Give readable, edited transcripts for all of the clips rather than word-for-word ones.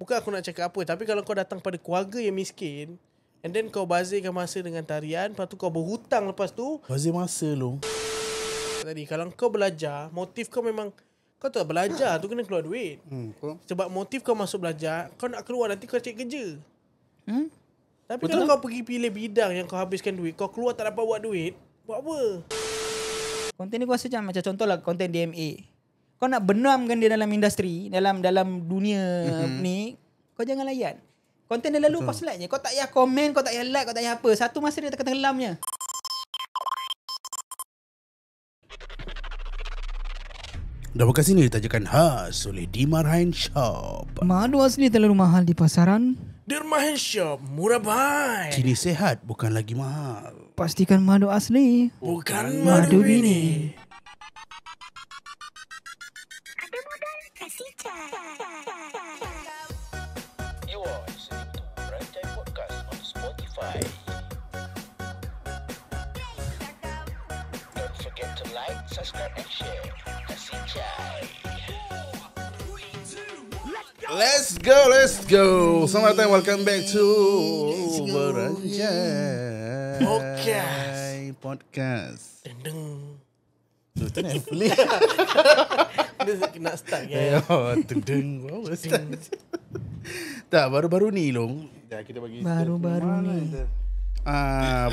bukan aku nak cakap apa, tapi kalau kau datang pada keluarga yang miskin and then kau bazirkan masa dengan tarian, lepas tu kau berhutang lepas tu. Bazir masa lu. Tadi kalau kau belajar, motif kau memang kau tak belajar tu kena keluar duit. Sebab motif kau masuk belajar, kau nak keluar nanti kau cari kerja. Tapi kalau kau pergi pilih bidang yang kau habiskan duit, kau keluar tak dapat buat duit, buat apa? Konten ni aku rasa macam contohlah konten DMA. Kau nak benamkan dia dalam industri, dalam dunia ni, kau jangan layan. Konten dia lalu kau slide je. Kau tak payah komen, kau tak payah like, kau tak payah apa. Satu masa dia akan tenggelamnya. Dah bukan sini ditajakan khas oleh Dimarhain Shop. Madu asli terlalu mahal di pasaran. Dimarhain Shop, murah baik. Kini sehat bukan lagi mahal. Pastikan madu asli, Bukan madu madu bini. Ada modal kasih cah. You are listening to Berantai Podcast on Spotify. Don't forget to like, subscribe and share. Kasih Chai. Let's go. Selamat datang, welcome back to Berantai Podcast. Deng. Tu tak nak boleh. Dia nak start kan? Deng. Wow, start. Tak, baru-baru ni Long. Kita bagi Baru-baru ni.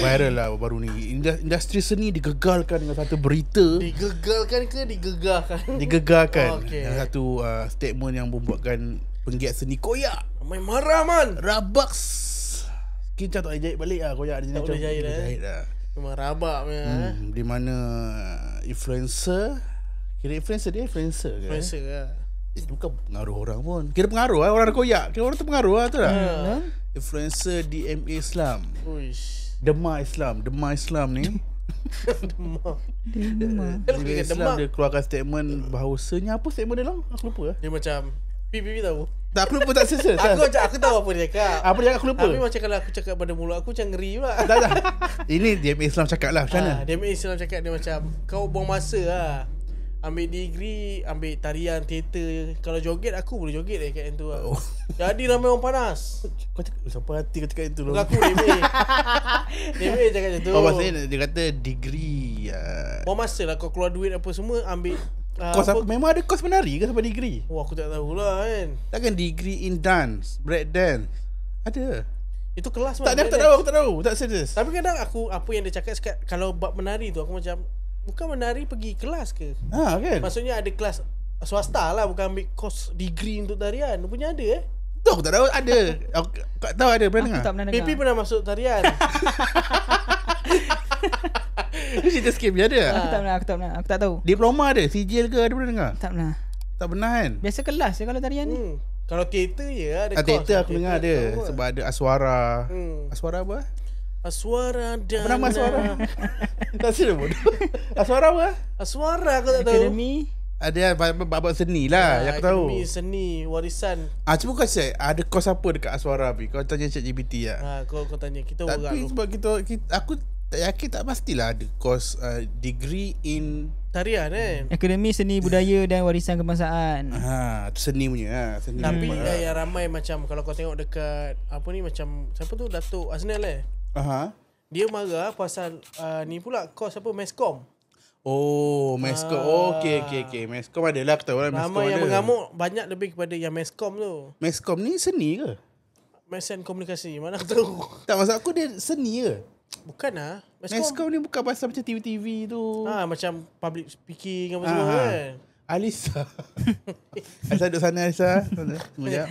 Viral lah baru ni. Industri seni digegalkan dengan satu berita. Digegalkan ke digegahkan? Digegalkan. Okay. Dengan satu statement yang membuatkan penggiat seni koyak. Ramai marah man. Rabaks. Kita tak boleh jahit balik lah koyak dia. Tak boleh jahit lah. Jahit lah. Memang rabak punya. Di mana influencer. Kira influencer dia influencer ke? Influencer lah. Itu bukan pengaruh orang pun. Kira pengaruh lah orang koyak. Kira orang tu pengaruh lah tu lah. Influencer DMA Islam. Uish. Demam Islam ni. Demam. Demam. DMA Islam Demam. dia keluarkan statement bahawasanya apa statement dia Long? Aku lupa lah. Dia macam Pipi tahu. Tak aku lupa tak selesai. Aku tahu apa dia cakap. Apa dia aku lupa. Tapi macam kalau aku cakap pada mulut aku macam ngeri pula. Tak. Ini DMA Islam cakap lah macam mana? Dia Islam cakap dia macam kau buang masa lah. Ambil degree, ambil tarian, teater. Kalau joget aku boleh joget dekat yang tu lah. Jadi ramai orang panas. Kau cakap sampai hati kau cakap itu Long. Bukan aku Demi cakap macam tu. Oh maksudnya dia kata degree. Buang masa lah kau keluar duit apa semua ambil Kos apa? Memang ada kos menari ke sampai degree? Wah aku tak tahulah kan. Takkan degree in dance, break dance? Ada. Itu kelas Tak, aku tak tahu. Tak serius. Tapi kadang aku apa yang dia cakap kalau bab menari tu aku macam bukan menari pergi kelas ke? Kan? Maksudnya ada kelas swasta lah, bukan ambil kos degree untuk tarian. Rupanya ada Tu aku tak tahu ada. Aku tak tahu ada. Pernah Aku dengar? tak pernah dengar. Pipi pernah masuk tarian. Cerita sikit biar ada. Aku tak pernah. Aku tak tahu. Diploma ada? Sijil ke? Ada pernah dengar? Tak pernah. Tak pernah kan? Biasa kelas je kalau tarian ni. Kalau teater je ada kos. Teater aku dengar ada. Sebab ada Aswara. Aswara apa? Aswara dan Apa nama Aswara? Tak silap bodoh. Aswara apa? Aswara aku tak tahu. Akademi. Ada babak seni lah yang aku tahu. Akademi seni warisan. Cuba kau cek ada kos apa dekat Aswara Pi? Kau tanya ChatGPT lah. Kau tanya kita orang Tapi sebab kita aku tak yakin, tak pastilah ada kos degree in tarian kan. Akademi Seni Budaya dan Warisan Kebangsaan. tu seni punya seni. Tapi yang ramai macam kalau kau tengok dekat apa ni macam siapa tu Datuk Aznel dia marah pasal ni pula kos apa Meskom. Meskom. Okey. Meskom ada lah, aku tahu lah Meskom Ramai ada. yang mengamuk banyak lebih kepada yang Meskom tu. Meskom ni seni ke? Mass and Komunikasi. Mana aku tahu. Tak, maksud aku dia seni ke? Bukan lah. Meskom ni bukan pasal macam TV-TV tu. Macam public speaking apa semua kan. Alisa. Alisa duduk sana Alisa. Sekejap.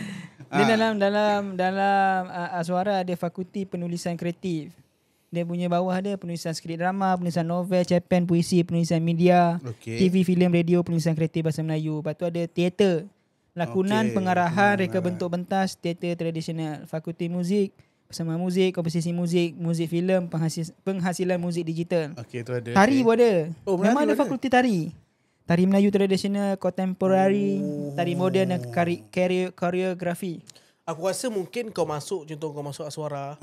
Dia dalam Aswara ada fakulti penulisan kreatif. Dia punya bawah ada penulisan skrip drama, penulisan novel, cerpen, puisi, penulisan media, TV, filem, radio, penulisan kreatif bahasa Melayu. Lepas tu ada teater, lakonan, pengarahan, reka bentuk pentas, teater tradisional, fakulti muzik, bersama muzik, komposisi muzik, muzik filem, penghasilan muzik digital. Tu ada. Tari pun ada. Memang ada ada. fakulti tari. Tari Melayu tradisional, contemporary, tari moden dan koreografi. Aku rasa mungkin kau masuk, contoh kau masuk Aswara,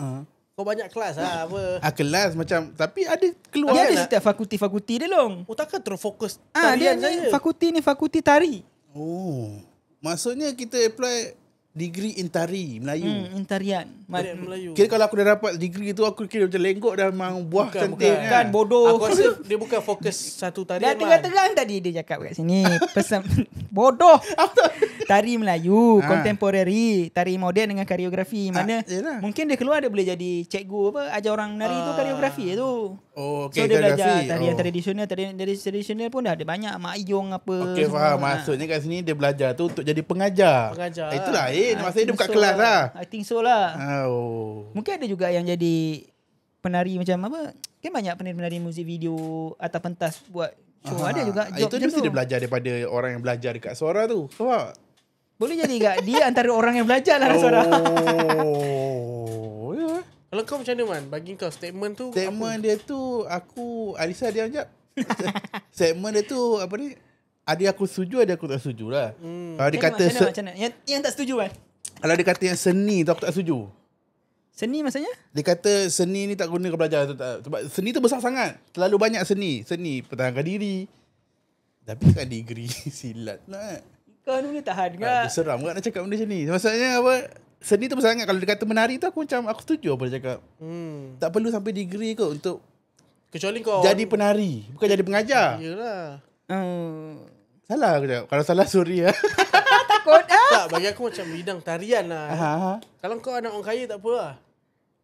kau banyak kelas lah apa. Kelas macam, tapi ada keluar. Dia ada setiap fakulti-fakulti dia long. Takkan terfokus Dia tarian ni saja. fakulti ni fakulti tari. Maksudnya kita apply degree in tari Melayu. Tarian. Tarian Melayu. Kira kalau aku dah dapat degree tu, aku kira macam lenggok dah memang buah cantik. Kan bodoh. Aku rasa dia bukan fokus satu Dah tarian. terang tadi dia cakap kat sini. Pesan bodoh. Tari Melayu, contemporary, tari moden dengan koreografi. Mana yelah. mungkin dia keluar dia boleh jadi cikgu apa, ajar orang menari tu koreografi tu. Oh, So okay, dia belajar koreografi. tarian tradisional, tarian tradisional pun dah ada banyak Mak Ayong apa. Okay, semua. faham. Maksudnya kat sini dia belajar tu untuk jadi pengajar. Pengajar. Itu lain. Maksudnya dia buka So kelas lah. I think so lah. Oh. Mungkin ada juga yang jadi penari macam apa. Kan banyak penari-penari muzik video atas pentas buat show. Ada juga job Itu macam mesti tu. dia belajar daripada orang yang belajar dekat suara tu. Sebab Boleh jadi juga dia antara orang yang belajar lah suara. Oh, ya. Kalau kau macam mana Man? Bagi kau statement tu Statement dia tu Alisa dia ajak. Statement dia tu apa ni? Ada aku setuju, ada aku tak setuju lah. Kalau dia kata macam mana? Yang tak setuju kan? kalau dia kata yang seni tu aku tak setuju. Seni maksudnya? Dia kata seni ni tak guna kau belajar tu tak. Sebab seni tu besar sangat. Terlalu banyak seni. Seni pertahankan diri. Tapi kan degree silat lah. Kau ni boleh tahan ke? Dia seram kan nak cakap benda macam ni. Maksudnya apa? Seni tu besar sangat. Kalau dia kata menari tu aku macam aku setuju apa dia cakap. Tak perlu sampai degree kot untuk kecuali kau jadi penari. Bukan jadi pengajar. Yalah. Salah aku cakap. Kalau salah sorry lah. Takut Tak, bagi aku macam bidang tarian lah. Kalau kau anak orang kaya tak apa lah.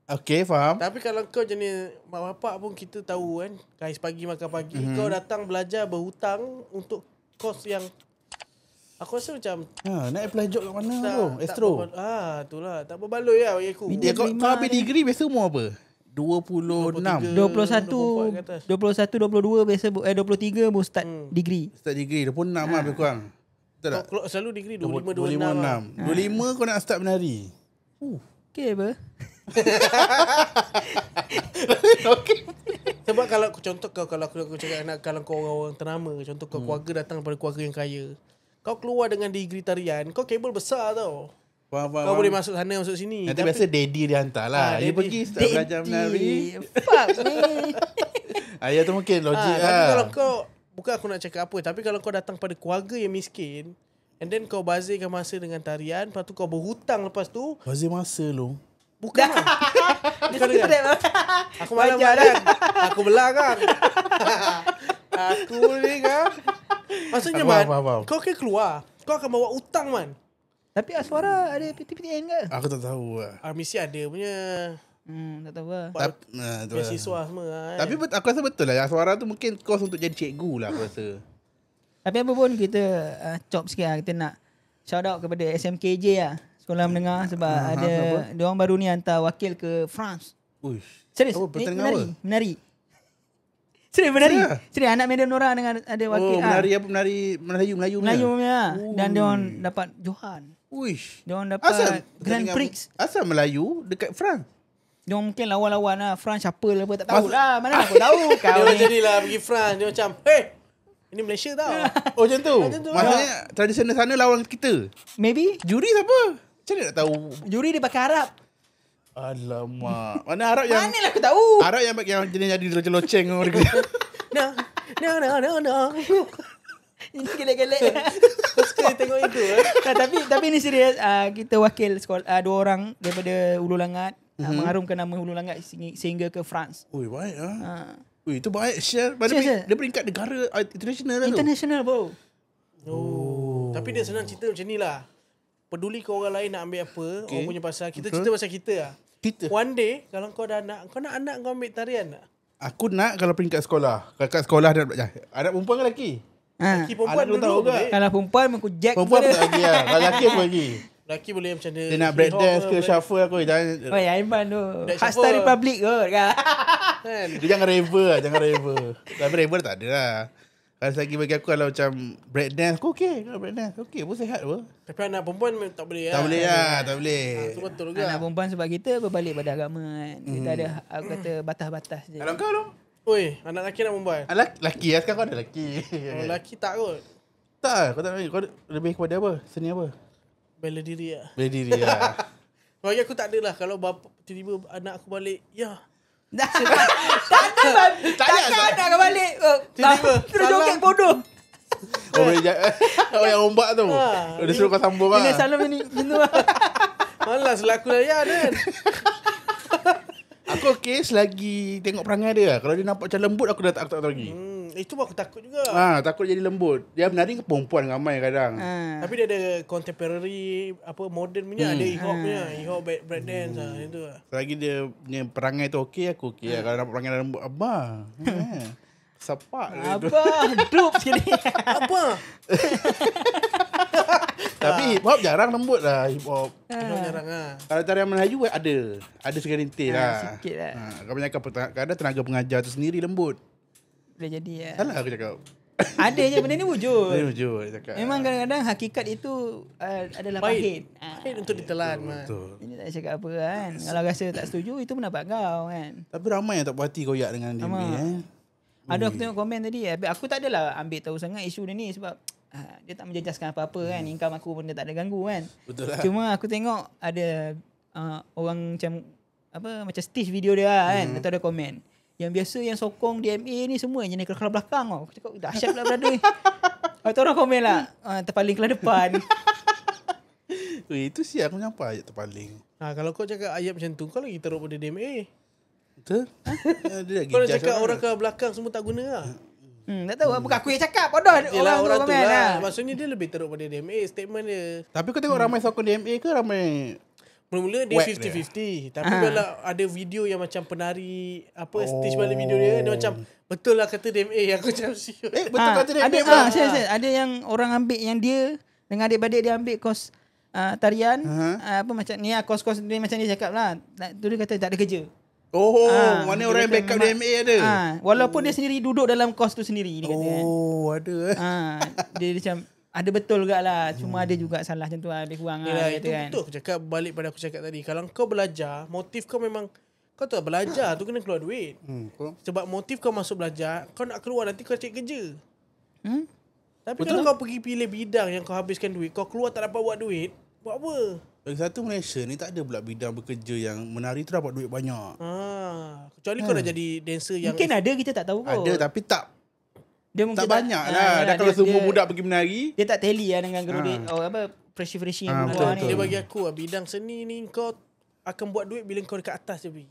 Okay, faham. Tapi kalau kau jenis mak bapak pun kita tahu kan, kais pagi makan pagi, kau datang belajar berhutang untuk kos yang aku rasa macam Nak apply job kat mana tu? tak Astro. itulah tak berbaloi lah bagi aku. Ya, kau habis degree biasa umur apa? 26. 21, 22 biasa 23 baru start degree. Start degree 26 lah lebih kurang. Betul tak? Kau selalu degree 25 26. 25 kau nak start menari. Okay apa? Okay. Sebab kalau contoh kau, kalau aku cakap anak, kalau kau orang ternama, contoh kau keluarga datang daripada keluarga yang kaya, kau keluar dengan degree tarian, kau kabel besar tau. Faham. Kau boleh masuk sana masuk sini. Nanti biasa daddy dia hantar lah. Dia daddy. pergi start belajar menari. Fuck me. Ayah tu mungkin logik Tapi lah. kalau kau, bukan aku nak cakap apa, tapi kalau kau datang pada keluarga yang miskin, and then kau bazirkan masa dengan tarian, lepas tu kau berhutang lepas tu, Bazir masa lu. bukan lah. Bukan Dia kan? Aku malam kan. Aku belakang. Aku ni kan. Maksudnya Man, Faham. kau akan keluar. Kau akan bawa utang Man. Tapi Aswara ada PTPTN ke? Aku tak tahu lah. Mesti ada punya Tak tahu lah. Itulah. beasiswa semua kan. Tapi aku rasa betul lah. Suara tu mungkin kos untuk jadi cikgu lah aku rasa. Tapi apa pun kita chop sikit lah. Kita nak shout out kepada SMKJ lah. Sekolah menengah sebab ada diorang baru ni hantar wakil ke France. Uish. Serius? Oh, pertandingan menari. Serius menari. Serius? Serius anak Medan Nora dengan ada wakil. Menari apa? Menari Melayu Melayu punya. Dan diorang dapat Johan. Uish. Diorang dapat Grand Prix. Asal Melayu dekat France? Diorang mungkin lawan-lawan lah. France siapa lah apa. Tak tahu lah. Mana aku tahu. Dia Kau orang ni. jadilah pergi France. Dia macam, hey, ini Malaysia tau. Oh macam tu? Macam tu. Maksudnya tradisional sana lawan kita. Maybe. Juri siapa? Macam mana nak tahu? Juri dia pakai Arab. Alamak. Mana Arab yang Mana lah aku tahu. Arab yang jenis jadi loceng-loceng orang dia. No. Ini gelek-gelek. Kau suka tengok itu Tapi ni serius. Kita wakil sekolah 2 orang daripada Hulu Langat. Mengharumkan nama Hulu Langat sehingga ke France. Ui, baik ah. Ui, itu baik share. Serius, Dia peringkat negara international lah tu. International bro. Tapi dia senang cerita macam ni lah. Peduli ke orang lain nak ambil apa, orang punya pasal. Kita cerita pasal kita lah. Kita. One day, kalau kau dah nak, kau nak anak kau ambil tarian tak? Aku nak kalau peringkat sekolah. Kat sekolah ada belajar. Anak perempuan ke lelaki? Lelaki perempuan Anak tahu dulu ke? boleh. Kalau perempuan aku jack Perempuan pada. tak lagi lah. Kalau lelaki aku lagi. Lelaki boleh macam dia. Dia nak break dance ke shuffle aku. Jangan. Oh ya Aiman tu. Black Hasta Shuffle. Republic kot kan. Kan? Dia jangan raver lah. Jangan raver. Tapi raver tak ada lah. Kalau lagi bagi aku kalau macam break dance aku okey. Kalau break dance okey pun sihat apa. Tapi anak perempuan tak boleh lah. Tak boleh lah. Tak boleh. Itu betul juga. Anak perempuan sebab kita berbalik pada agama kan. Kita ada aku kata batas-batas je. Kalau kau dong? Oi, anak lelaki nak perempuan? Lelaki lah. Sekarang kau ada lelaki. Kalau lelaki tak kot. Tak. Kau tak kau lebih kepada apa? Seni apa? Bela diri lah. Bela diri lah. Bagi aku tak adalah. Kalau bapa tiba-tiba anak aku balik, ya. Takkan anak kau balik. Tiba-tiba, Terus joget bodoh. Oh, yang ombak tu. Dia suruh kau sambung lah. Dia selalu macam tu lah. Malas lah aku layan kan. Aku okey selagi tengok perangai dia lah. Kalau dia nampak macam lembut, aku dah tak tahu lagi. Itu pun aku takut juga. Takut jadi lembut. Dia menari ke perempuan ramai kadang. Tapi dia ada contemporary, apa, modern punya. Ada hip-hop punya. Hip-hop break dance lah. Itu lah. Selagi dia punya perangai tu okey, aku okey lah. Kalau nampak perangai lembut, abah. Sepak. Abah, dup sekali. Apa? Tapi hip-hop jarang lembut lah, hip-hop. Jarang lah. Kalau tarian Melayu ada. Ada segelintir lah. Sikit lah. Kebanyakan kadang tenaga pengajar tu sendiri lembut. Boleh jadi lah. Salah aku cakap. Ada je benda ni wujud. Dia wujud cakap. Memang kadang-kadang hakikat itu adalah pahit. Pahit untuk ditelan. Betul. Ini tak cakap apa kan. Kalau rasa tak setuju, itu pendapat kau kan. Tapi ramai yang tak puas hati koyak dengan dia ni. Ada aku tengok komen tadi. Aku tak adalah ambil tahu sangat isu dia ni sebab dia tak menjejaskan apa-apa kan. Income aku pun dia tak ada ganggu kan. Betul lah. Cuma aku tengok ada orang macam Steve video dia lah kan. Dia tu ada komen. Yang biasa yang sokong DMA ni semua yang jenis kelas belakang tau. Aku cakap dahsyat lah brother. Lepas tu orang komen lah. Terpaling kelas depan. Itu sih aku nampak ayat terpaling. Kalau kau cakap ayat macam tu, kau lagi teruk pada DMA. Betul? Dia lagi Kau nak judge cakap orang ke belakang semua tak guna lah. Tak tahu. Bukan aku yang cakap. Bodoh Yelah, orang tu komen lah. Maksudnya dia lebih teruk pada DMA. Statement dia. Tapi kau tengok ramai sokong DMA ke ramai? Mula-mula dia Web 50-50. Tapi bila ada video yang macam penari, stitch balik video dia macam, betul lah kata DMA. Aku macam siut. Betul kata DMA ada, pula. ada yang orang ambil yang dia dengan adik-beradik dia ambil kos tarian. Macam ni lah, kos-kos dia macam dia cakap lah. Tu dia kata tak ada kerja. Mana orang yang backup DMA ada? Walaupun dia sendiri duduk dalam kos tu sendiri dia kata kan. Ada. Dia macam ada betul juga lah. Cuma ada juga salah macam tu lah. Lebih kurang Yelah, lah. itu Kan. betul. Aku cakap balik pada aku cakap tadi. Kalau kau belajar, motif kau memang, kau tahu belajar tu kena keluar duit. Sebab motif kau masuk belajar, kau nak keluar nanti kau cari kerja. Tapi betul kalau kau pergi pilih bidang yang kau habiskan duit, kau keluar tak dapat buat duit, buat apa? Lagi satu, Malaysia ni tak ada pula bidang bekerja yang menari tu dapat duit banyak. Kecuali kau dah jadi dancer yang Mungkin ada, kita tak tahu kot. Ada tapi tak Dia mungkin banyak lah. Dah kalau semua budak pergi menari, dia tak tally lah dengan duit fresh yang keluar ni. Dia bagi aku bidang seni ni kau akan buat duit bila kau dekat atas je bi.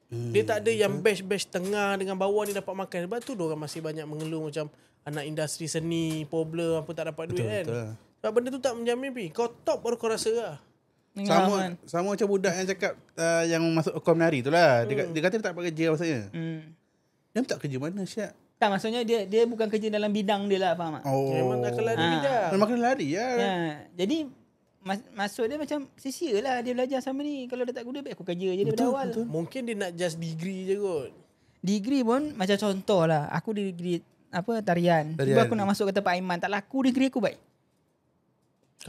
Dia tak ada yang batch tengah dengan bawah ni dapat makan. Sebab tu diorang masih banyak mengeluh macam anak industri seni, problem apa tak dapat duit kan. Sebab benda tu tak menjamin bi. Kau top baru kau rasa lah. Sama macam budak yang cakap yang masuk kau menari tu lah. Dia kata dia tak dapat kerja maksudnya. Dia tak kerja mana Syak? Tak, maksudnya dia bukan kerja dalam bidang dia lah, faham tak? Memang tak lari bidang. Memang kena lari lah. Jadi masuk dia macam sia-sia lah dia belajar sama ni. Kalau dia tak guna, baik aku kerja je daripada awal. Mungkin dia nak just degree je kot. Degree pun macam contoh lah. Aku degree tarian. Tiba aku nak masuk ke tempat Aiman. Tak laku degree aku baik.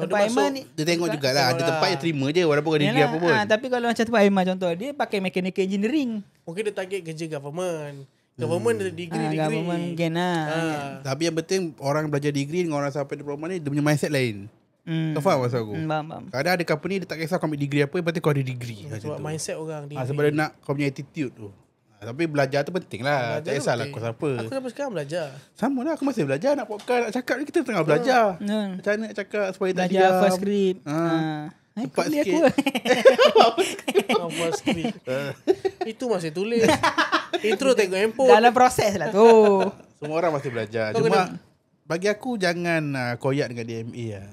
Tempat Aiman ni dia tengok jugalah. Ada tempat yang terima je walaupun ada degree apa pun. Tapi kalau macam tempat Aiman contoh, dia pakai mechanical engineering. Mungkin dia target kerja government. Government ada degree. Government mungkin lah. Tapi yang penting orang belajar degree dengan orang sampai diploma ni dia punya mindset lain. Kau faham maksud aku? Faham. Kadang ada company dia tak kisah kau ambil degree apa, yang penting kau ada degree. Sebab mindset orang degree. Sebab dia nak kau punya attitude tu. Tapi belajar tu penting lah. Tak kisahlah kau siapa. Aku sampai sekarang belajar. Sama lah, aku masih belajar nak podcast, nak cakap ni kita tengah belajar. Macam mana nak cakap supaya tak diam. Belajar first script. Cepat sikit. First script. Itu masih tulis. Intro tengok handphone. Dalam proses lah tu. Semua orang masih belajar. Cuma bagi aku jangan koyak dengan DMA lah.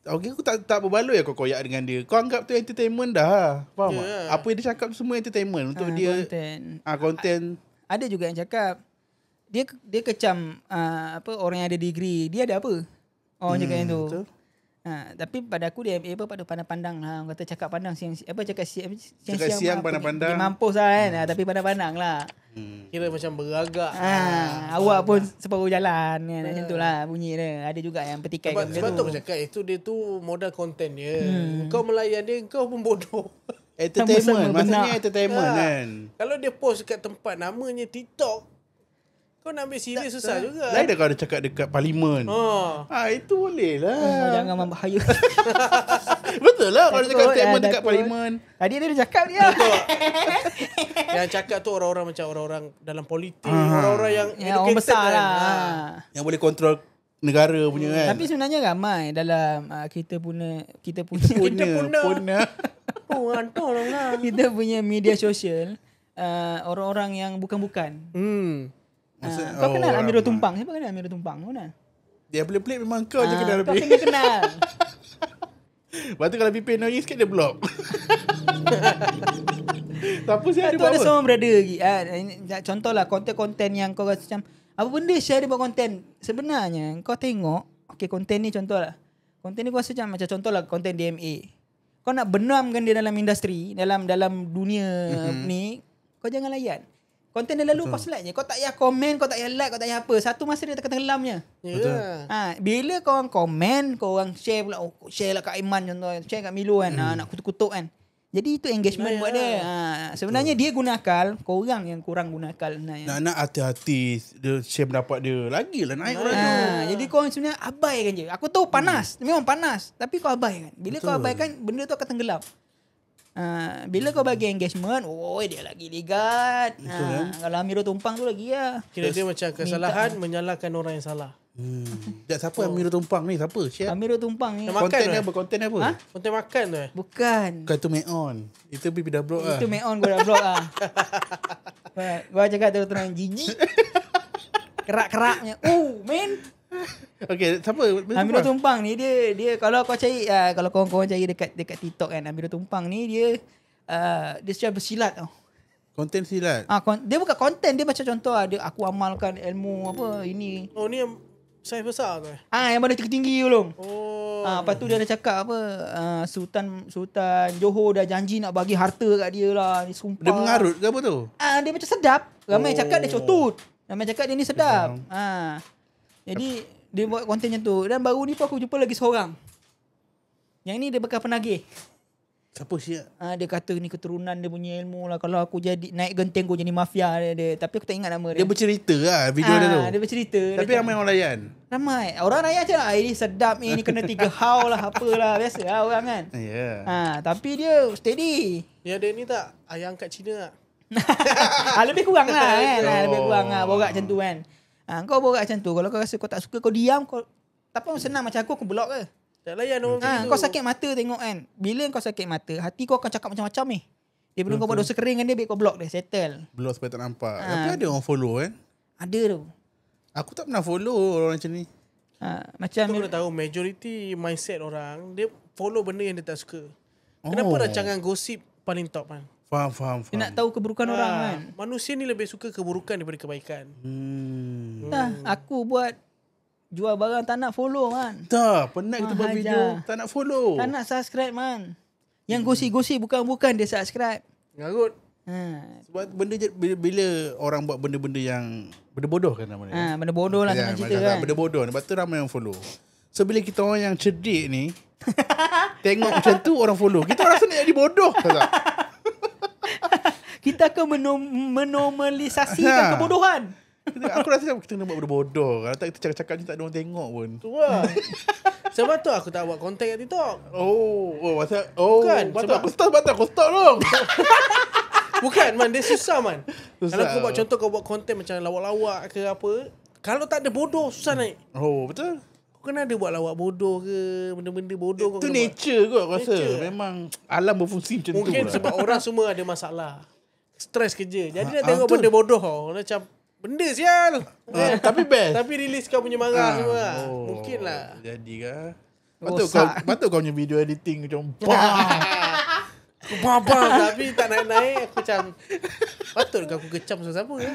Okay, aku tak berbaloi kau koyak dengan dia. Kau anggap tu entertainment dah. Faham tak? Apa yang dia cakap tu semua entertainment untuk dia. Content. Ada juga yang cakap dia kecam orang yang ada degree. Dia ada apa? Orang cakap yang tu. Betul. Tapi pada aku DMA pada pandang-pandang lah. Orang kata cakap pandang siang siang pandang-pandang. Dia mampus lah kan. Tapi pandang-pandang lah. Kira macam beragak. Awak pun separuh jalan kan. Macam tu lah bunyi dia. Ada juga yang petikai. Sebab tu aku cakap dia tu modal konten dia. Kau melayan dia, kau pun bodoh. Entertainment. Maksudnya entertainment kan. Kalau dia post kat tempat namanya TikTok, kau nak ambil serius susah juga. Lain dah kau ada cakap dekat parlimen. Itu boleh lah. Jangan membahaya. Betul lah kalau dia cakap statement dekat parlimen. Tadi dia cakap dia. Yang cakap tu orang-orang macam orang-orang dalam politik. Orang-orang yang orang besar kan. lah. Yang boleh kontrol negara punya kan. Tapi sebenarnya ramai dalam kita punya kita punya media sosial orang-orang yang bukan-bukan. Kau kenal Amirul Tumpang? Siapa kenal Amirul Tumpang? Kau kenal? Dia pelik-pelik memang kau je kenal Kau lebih. kena kenal. Lepas tu kalau pipi annoying sikit dia block. Siapa sih ada Tu buat ada apa? seorang brother lagi. Contohlah konten-konten yang kau rasa macam apa benda share dia buat konten. Sebenarnya kau tengok, okay, konten ni contohlah. Konten ni kau rasa macam contohlah konten DMA. Kau nak benamkan dia dalam industri, dalam dunia ni, kau jangan layan. Konten dia lalu kau slide je. Kau tak payah komen, kau tak payah like, kau tak payah apa. Satu masa dia akan tenggelamnya. Bila kau orang komen, kau orang share pula, share lah kat Aiman contoh, share kat Milo kan, nak kutuk-kutuk kan. Jadi itu engagement buat dia. Sebenarnya dia guna akal, kau orang yang kurang guna akal sebenarnya. Nak hati-hati dia share pendapat dia. Lagilah naik orang tu. Jadi kau orang sebenarnya abaikan je. Aku tahu panas, memang panas, tapi kau abaikan. Bila kau abaikan, benda tu akan tenggelam. Bila kau bagi engagement, dia lagi ligat. Kalau Amirul Tumpang tu lagi lah. Kira dia macam kesalahan menyalahkan orang yang salah. Siapa Amirul Tumpang ni? Siapa? Share. Amirul Tumpang ni. Konten dia apa? Konten dia apa? Konten makan tu Bukan. Bukan tu make on. Itu pipi dah block lah. Itu make on gua dah block lah. Gua cakap terus-terang jijik. Kerak-keraknya. Man. Okay, siapa? Amirul Tumpang ni dia kalau kau cari kalau kawan-kawan cari dekat TikTok kan, Amirul Tumpang ni dia secara bersilat tau. Konten silat. Dia bukan konten, dia macam contoh dia aku amalkan ilmu apa ini. Oh ni yang saiz besar tu yang badan tinggi tolong. Lepas tu dia ada cakap apa Sultan Johor dah janji nak bagi harta kat dia lah. Dia sumpah. Dia mengarut ke apa tu? Dia macam sedap. Ramai cakap dia cotut. Ramai cakap dia ni sedap. Jadi dia buat konten macam tu. Dan baru ni pun aku jumpa lagi seorang. Yang ni dia bekas penagih. Siapa sih? Dia kata ni keturunan dia punya ilmu lah. Kalau aku jadi naik genteng aku jadi mafia dia. Tapi aku tak ingat nama dia. Dia bercerita lah video dia tu. Dia bercerita. Tapi ramai orang layan. Ramai. Orang layan je lah. Ini sedap ni kena 3 hau lah. Apalah. Biasa lah orang kan. Tapi dia steady. Dia ada ni tak? Ayam kat Cina tak? Lebih kurang lah kan. Lebih kurang lah. Borak macam tu kan. Kau borak macam tu. Kalau kau rasa kau tak suka, kau diam. Tapi senang macam aku block ke. Tak layan orang macam tu. Kau sakit mata tengok kan. Bila kau sakit mata, hati kau akan cakap macam-macam ni. Dia belum kau buat dosa kering kan dia, biar kau block dia. Settle. Block supaya tak nampak. Tapi ada orang follow kan? Ada tu. Aku tak pernah follow orang macam ni. Macam kau kena tahu majority mindset orang, dia follow benda yang dia tak suka. Kenapa rancangan gosip paling top kan? Faham. dia nak tahu keburukan orang kan. Manusia ni lebih suka keburukan daripada kebaikan. Aku buat jual barang tak nak follow man. Tak, penat kita buat video tak nak follow. Tak nak subscribe man. Yang gosip-gosip bukan dia subscribe. Ngarut. Sebab bila orang buat benda-benda yang benda bodoh kan namanya. Benda bodoh lah senang cerita kan. Benda bodoh, lepas tu ramai yang follow. So bila kita orang yang cerdik ni tengok macam tu orang follow, kita rasa nak jadi bodoh tak? Kita akan menormalisasikan kebodohan. Aku rasa kita kena buat benda bodoh. Kalau tak kita cakap-cakap ni tak ada orang tengok pun. Tu lah. Sebab tu aku tak buat konten kat TikTok. Bukan. Sebab aku stop dong. Bukan man, dia susah man. Kalau kau buat contoh, kau buat konten macam lawak-lawak ke apa, kalau tak ada bodoh susah naik. Betul. Kau kena ada buat lawak bodoh ke, benda-benda bodoh kau itu kena nature buat. Kot aku rasa. Memang alam berfungsi macam tu. Mungkin lah. sebab orang semua ada masalah. Stres kerja. Jadi nak tengok benda bodoh kau. Macam benda sial. Tapi best. Tapi release kau punya marah semua. Mungkin lah. Jadi ke? Patut kau punya video editing macam Bang, tapi tak naik-naik. Aku macam patut ke aku kecam siapa ya?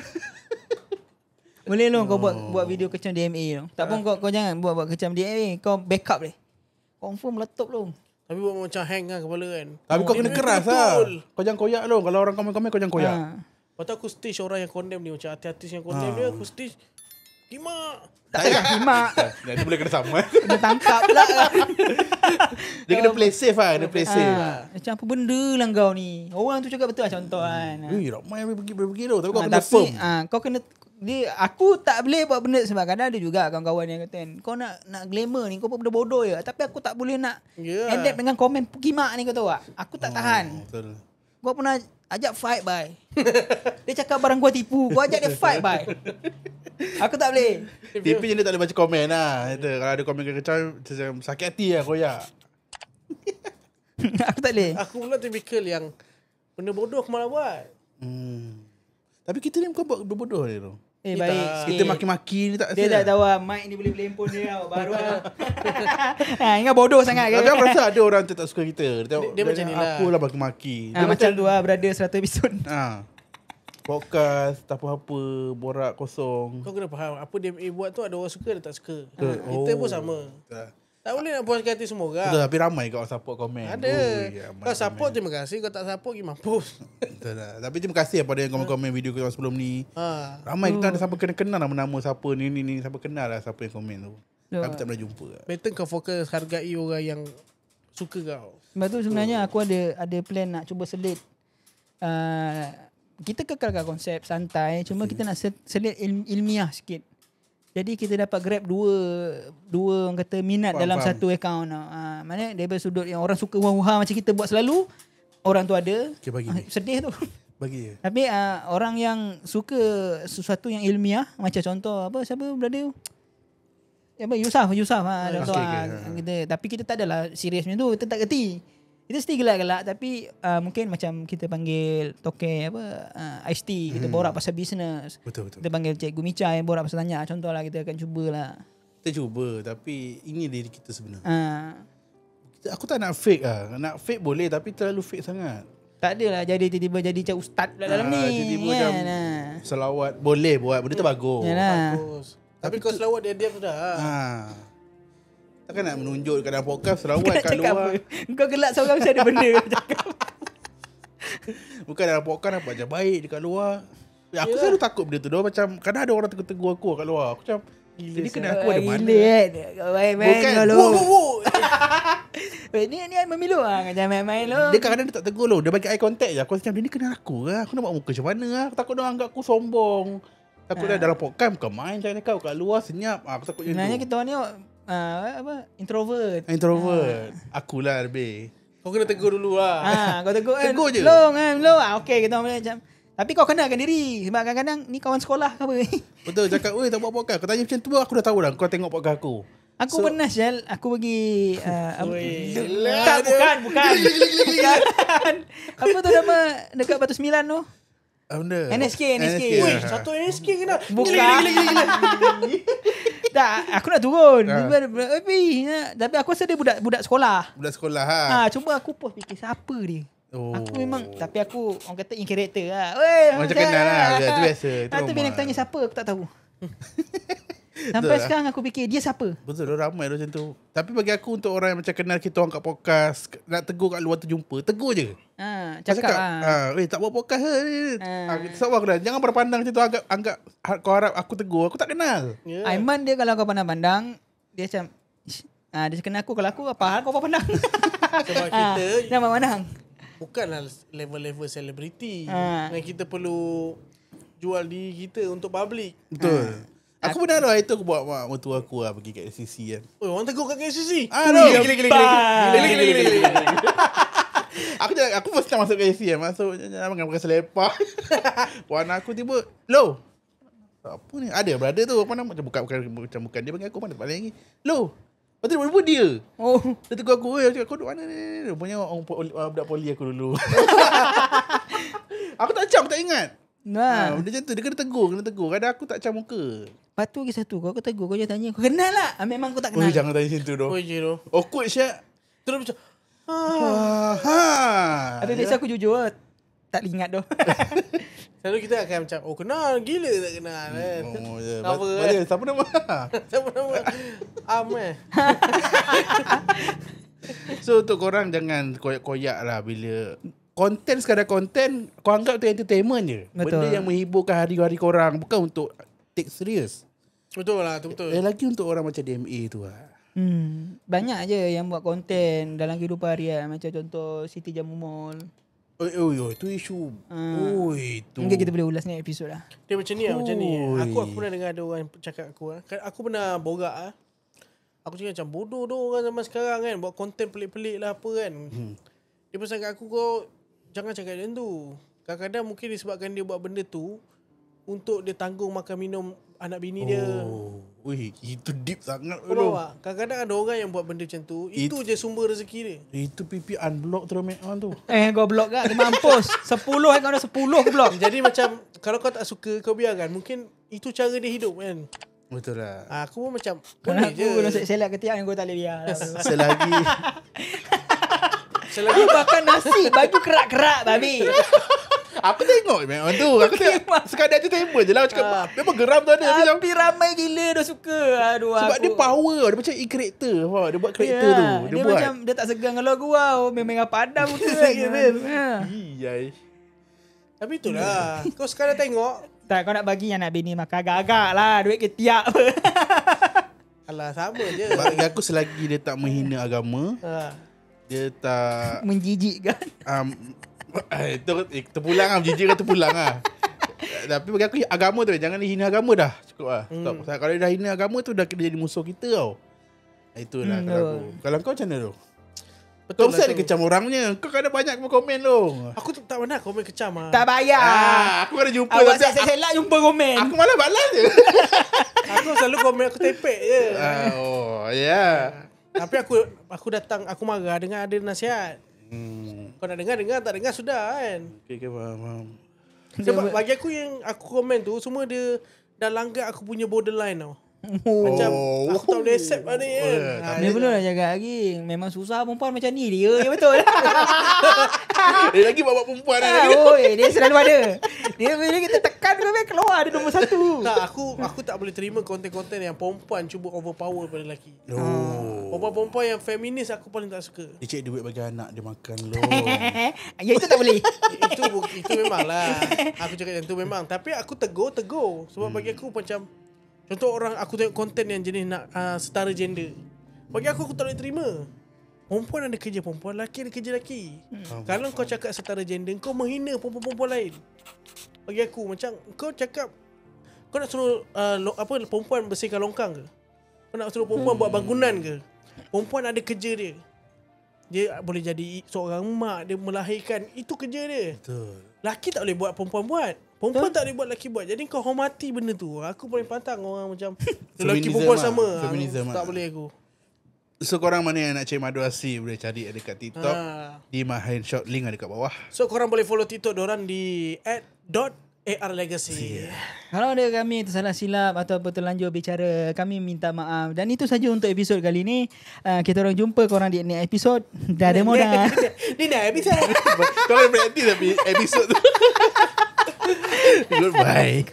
Boleh lo kau buat video kecam DMA tu. Tak pun kau jangan buat kecam DMA. Kau backup deh. Confirm meletup lo. Tapi buat macam hang lah kepala kan. Tapi kau kena keras lah. Kau jangan koyak lo. Kalau orang komen-komen kau jangan koyak. Lepas tu aku stage orang yang condemn ni. Macam artis-artis yang condemn dia, aku stage Kimak. Tak payah kimak. Dia boleh kena sama. Kena tangkap pula. Dia kena play safe lah. Dia play safe. Macam apa benda lah kau ni. Orang tu cakap betul lah contoh kan. Ramai pergi lo. Tapi kau kena firm. Kau kena aku tak boleh buat benda sebab kadang ada juga kawan-kawan yang kata kau nak glamour ni kau buat benda bodoh je. Tapi aku tak boleh nak adapt dengan komen kimak ni kau tahu tak. Aku tak tahan. Betul. Kau pernah ajak fight bye. Dia cakap barang gua tipu. Kau ajak dia fight bye. Aku tak boleh. TP je dia tak boleh baca komen lah. Itu, kalau ada komen kecil macam sakit hati lah koyak. Aku tak boleh. Aku pula tipikal yang benda bodoh aku malah buat. Tapi kita ni bukan buat bodoh ni tu. Baik. Kita maki-maki ni tak Dia tak tahu mic ni boleh handphone dia tau. Baru ingat bodoh sangat ke? Tapi aku rasa ada orang tu tak suka kita. Dia macam ni lah. Aku lah maki-maki. Macam tu lah brother 100 episod. Podcast, apa-apa, borak kosong. Kau kena faham, apa DMA buat tu ada orang suka ada tak suka. Kita pun sama. Tak boleh nak puaskan hati semua orang. Betul, tapi ramai kau support komen. Ada. Kau support terima kasih, kau tak support pergi mampus. Betul lah. Tapi terima kasih kepada yang komen video kita sebelum ni. Ramai kita ada siapa kenal nama-nama siapa ni siapa kenal lah siapa yang komen tu. Aku tak pernah jumpa. Better kau fokus hargai orang yang suka kau. Sebab tu sebenarnya aku ada plan nak cuba selit. Kita kekalkan konsep santai, cuma kita nak selit ilmiah sikit. Jadi kita dapat grab dua orang kata minat dalam satu account. Maknanya daripada sudut yang orang suka wah-wah macam kita buat selalu, orang tu ada. Okay, bagi sedih tu. Bagi je. Tapi orang yang suka sesuatu yang ilmiah, macam contoh siapa brother? Yusuf contoh kita. Tapi kita tak adalah serius macam tu, kita tak kerti. Kita mesti gelak-gelak tapi mungkin macam kita panggil toke Ice Tea, kita borak pasal bisnes. Betul. Kita panggil Cikgu Micha yang borak pasal tanya. Contohlah kita akan cubalah. Kita cuba tapi ini diri kita sebenarnya. Aku tak nak fake lah. Nak fake boleh tapi terlalu fake sangat. Tak adalah jadi tiba-tiba jadi macam ustaz dalam ni. Tiba-tiba macam selawat boleh buat. Benda tu bagus. Bagus. Tapi kau selawat dia diam sudah. Takkan nak menunjuk kat dalam podcast selawat kat luar. Kau gelak seorang macam ada benda cakap. Bukan dalam podcast nampak macam baik dekat luar. Aku selalu takut benda tu. Macam kadang ada orang tegur aku kat luar. Aku macam jadi kena aku ada mana. Kau main-main kau lu. Ni memilu macam main-main lu. Dia kadang-kadang dia tak tegur lu. Dia bagi eye contact je. Aku macam dia ni kena aku ke? Aku nak buat muka macam mana? Aku takut dia anggap aku sombong. Takut dia dalam podcast bukan main cakap kat luar senyap. Aku takut macam tu. Sebenarnya kita orang ni introvert. Akulah lebih. Kau kena tegur dulu lah. Kau tegur kan. Tegur je. Long. Okey kita boleh macam. Tapi kau kenalkan diri. Sebab kadang-kadang ni kawan sekolah ke apa. Betul cakap, "Oi, tak buat podcast." Kau tanya macam tu aku dah tahu dah kau tengok podcast aku. Aku pernah Syal, aku pergi Bukan. Apa tu nama dekat Batu Sembilan tu? Benda. NSK. Weh, satu NSK kena. Bukan. Tak, aku nak turun. Tapi aku rasa dia budak sekolah. Budak sekolah Cuba aku pause fikir siapa dia. Aku memang, tapi aku orang kata in character lah. Macam kenal lah. Itu biasa. Tapi bila aku tanya siapa, aku tak tahu. Sampai sekarang aku fikir dia siapa. Betul, ramai macam tu. Tapi bagi aku untuk orang yang macam kenal kita orang kat podcast, nak tegur kat luar terjumpa, tegur je. Cakap tak buat podcast ke? Sebab aku dah jangan berpandang macam tu, anggap kau harap aku tegur, aku tak kenal. Aiman dia kalau kau pandang-pandang, dia macam dia kenal aku, kalau aku apa hal kau pandang. Sebab kita jangan pandang. bukanlah level-level selebriti yang kita perlu jual diri kita untuk public. Betul. Aku pernah lah itu aku bawa mak mertua aku lah pergi kat SCC kan. Oh, orang tegur kat KCC. Gila. Aku first time masuk KCC kan. Masuk jangan pakai selepah. Puan aku tiba, "Lo. Apa ni? Ada brother tu apa nama? Bukan dia panggil aku mana tempat lain lagi. Lo. Lepas tu dia dia. Dia tegur aku, "Oi, kau duduk mana ni?" Rupanya orang budak poli aku dulu. Aku tak cam, tak ingat. Dia macam tu, dia kena tegur. Kadang aku tak cam muka. Lepas tu lagi satu, kau tegur, kau jangan tanya, kau kenal lah? Memang kau tak kenal. Jangan tanya macam tu doh. Awkward Syak. Terus macam Tapi biasa aku jujur lah. Tak ingat doh. selalu kita akan macam, oh kenal, gila tak kenal kan. Apa kan? Siapa nama? Siapa nama? So untuk korang jangan koyak-koyak lah bila konten sekadar konten, kau anggap tu entertainment je. Betul. Benda yang menghiburkan hari-hari korang, bukan untuk take serius. Betul lah, betul. Lagi untuk orang macam DMA tu lah. Banyak je yang buat konten dalam kehidupan harian. Macam contoh Siti Jamu Mall. Itu isu. Itu. Mungkin kita boleh ulas ni episod lah. Dia macam ni lah, macam ni. Aku pernah dengar ada orang cakap aku lah. Aku pernah borak lah. Aku cakap macam bodoh tu orang zaman sekarang kan. Buat konten pelik-pelik lah apa kan. Dia pesan kat aku, kau jangan cakap macam tu. Kadang-kadang mungkin disebabkan dia buat benda tu, untuk dia tanggung makan minum anak bini dia. Wih, itu deep sangat. Kau tahu tak? Kadang-kadang ada orang yang buat benda macam tu. Itu je sumber rezeki dia. Itu pipi unblock terus make on tu. Kau block kan? Dia mampus. 10 kau ada 10 ke block. Jadi macam kalau kau tak suka kau biarkan. Mungkin itu cara dia hidup kan. Betul lah. Aku pun macam Kalau boleh je. aku kalau selak ketiak yang kau tak boleh biar. Selagi Aku makan nasi baju kerak-kerak babi. aku tengok memang tu. Aku tengok sekadar entertainment je lah. Cakap memang geram tu ada. Macam, Tapi ramai gila dah suka. Aduh, sebab aku, dia power. Dia macam e-character. Dia buat karakter tu. Dia buat. macam dia tak segan kalau aku wow. Memang padam muka kan. Iyai. Tapi itulah. Kau sekarang tengok. Tak, kau nak bagi anak bini makan agak-agak lah. Duit ketiak apa. Alah sama je. Bagi aku selagi dia tak menghina agama, dia tak Menjijikkan. terpulang lah. Jijik kan terpulang lah. Tapi bagi aku agama tu jangan hina agama dah. Cukup lah. Stop. Kalau dia dah hina agama tu dah kena jadi musuh kita tau. Itulah kalau aku. Kalau kau macam mana tu? Kau mesti ada kecam orangnya. Kau kan ada banyak komen tu. Aku tak pernah komen kecam lah. Tak bayar. Aku ada jumpa. Awak selak jumpa komen. Aku malah balas je. Aku selalu komen aku tepek je. Tapi aku datang, aku marah dengan ada nasihat. Kau nak dengar, tak dengar sudah kan. Okay, faham. Sebab bagi aku yang aku komen tu semua dia dah langgar aku punya borderline tau. Macam aku tak boleh accept lah ni kan. Dia belum dah jaga lagi. Memang susah perempuan macam ni dia. Ya betul. Dia lagi bawa perempuan Dia selalu ada. Dia bila kita tekan dia keluar dia nombor 1. Tak, aku tak boleh terima konten-konten yang perempuan cuba overpower pada lelaki. Perempuan-perempuan yang feminis aku paling tak suka. Dia cek duit bagi anak dia makan loh. Ya itu tak boleh. Itu memang lah. Aku cakap yang tu memang. Tapi aku tegur. Sebab bagi aku macam contoh orang aku tengok konten yang jenis nak setara gender. Bagi aku tak boleh terima. Perempuan ada kerja perempuan, lelaki ada kerja lelaki. Kalau kau cakap setara gender, kau menghina perempuan-perempuan lain. Bagi aku macam kau cakap kau nak suruh perempuan bersihkan longkang ke? Kau nak suruh perempuan buat bangunan ke? Perempuan ada kerja dia. Dia boleh jadi seorang mak, dia melahirkan, itu kerja dia. Betul. Laki tak boleh buat, perempuan buat. Perempuan tak boleh buat, lelaki buat. Jadi kau hormati benda tu. Aku paling pantang orang macam lelaki perempuan sama. Feminism Tak boleh aku. So korang mana yang nak cari Madu Asri boleh cari dekat TikTok. Di my handshot link ada kat bawah. So korang boleh follow TikTok diorang di @.arlegacy. Kalau ada kami tersalah silap atau terlanjur bicara, kami minta maaf. Dan itu saja untuk episod kali ni. Kita orang jumpa korang di next episod. Dah ada modal. Di next episod. Korang berhenti tapi episod tu. Goodbye.